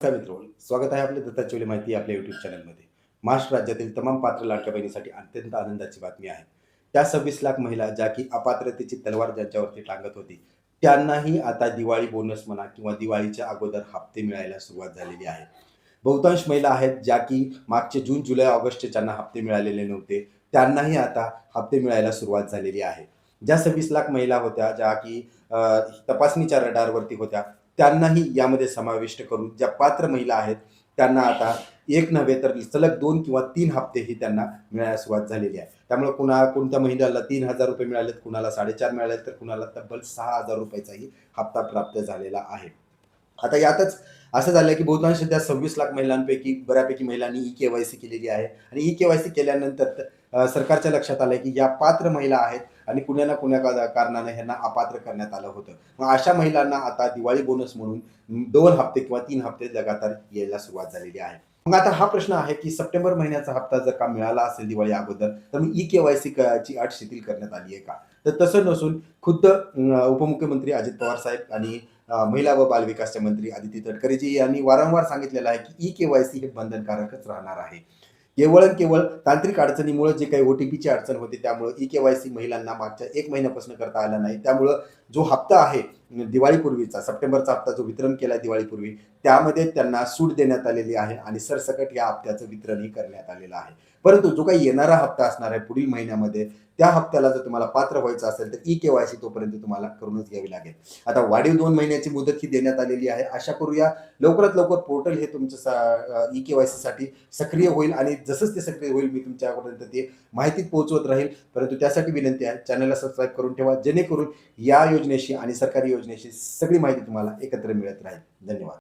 नमस्कार मित्रो, स्वागत आहे आपले दत्ता चोले माहिती आपल्या यूट्यूब चॅनलमध्ये. महाराष्ट्र राज्यातील तमाम पात्र लाडक्या बहिणीसाठी अत्यंत आनंदाची बातमी आहे. त्या 26 लाख महिला ज्या की अपात्रतेची तलवार ज्यांच्यावरती टांगत होती, त्यांनाही आता दिवाळी बोनस म्हणा किंवा दिवाळीच्या अगोदर हप्ते मिळायला सुरुवात झालेली आहे. बहुतांश महिला आहेत ज्या की मागचे जून, जुलै, ऑगस्टचे ज्यांना हप्ते मिळालेले नव्हते, त्यांनाही आता हप्ते मिळायला सुरुवात झालेली आहे. ज्या 26 लाख महिला होत्या ज्या की तपासणीच्या रडारवरती होत्या, त्यांनाही यामध्ये समाविष्ट करून ज्या पात्र महिला आहेत त्यांना आता एक नव्हे तर सलग 2 किंवा 3 हप्तेही त्यांना मिळायला सुरुवात झालेली आहे. त्यामुळे कोणत्या महिन्याला ₹3,000 मिळालेत, कुणाला 4,500 मिळालेत, तर कुणाला तब्बल ₹6,000 हप्ता प्राप्त झालेला आहे. आता यातच असं झालं की बहुतांश त्या 26 लाख महिलांपैकी बऱ्यापैकी महिलांनी ई-के-वाय-सी केलेली आहे आणि ई-के-वाय-सी केल्यानंतर सरकारच्या लक्षात आलं की या पात्र महिला आहेत आणि कुण्या ना कुण्या कारणानं ह्यांना अपात्र करण्यात आलं होतं. मग अशा महिलांना आता दिवाळी बोनस म्हणून 2 हप्ते किंवा 3 हप्ते लगातार यायला सुरुवात झालेली आहे. मग आता हा प्रश्न आहे की सप्टेंबर महिन्याचा हप्ता जर का मिळाला असेल दिवाळी अगोदर, तर मग ई-के-वाय-सी ची अट शिथिल करण्यात आली आहे का? तर तसं नसून खुद्द उपमुख्यमंत्री अजित पवार साहेब आणि महिला व बालविकासचे मंत्री आदिती तटकरेजी यांनी वारंवार सांगितलेलं आहे की ई-के-वाय-सी हे बंधनकारकच राहणार आहे. केवळ आणि केवळ तांत्रिक अडचणीमुळे जे काही ओ-टी-पीची अडचण होती त्यामुळे ई-के-वाय-सी महिलांना मागच्या 1 महिन्यापासून करता आला नाही. त्यामुळं जो हप्ता आहे दिवाळीपूर्वीचा सप्टेंबरचा हप्ता जो वितरण केला दिवाळीपूर्वी, त्यामध्ये त्यांना सूट देण्यात आलेली आहे आणि सरसकट या हप्त्याचं वितरणही करण्यात आलेलं आहे. परंतु जो काही येणारा हप्ता असणार आहे पुढील महिन्यामध्ये, त्या हप्त्याला जर तुम्हाला पात्र व्हायचं असेल तर ई-के-वाय-सी तोपर्यंत तुम्हाला करूनच घ्यावी लागेल. आता वाढीव 2 महिन्याची मुदत ही देण्यात आलेली आहे. आशा करूया लवकरात लवकर पोर्टल हे तुमचं ई-के-वाय-सीसाठी सक्रिय होईल आणि जसंच ते सक्रिय होईल मी तुमच्यापर्यंत ते माहिती पोहोचवत राहील. परंतु त्यासाठी विनंती आहे चॅनलला सबस्क्राईब करून ठेवा, जेणेकरून या योजनेशी आणि सरकारी योजनेशी सगळी माहिती तुम्हाला एकत्र मिळत राहील. धन्यवाद.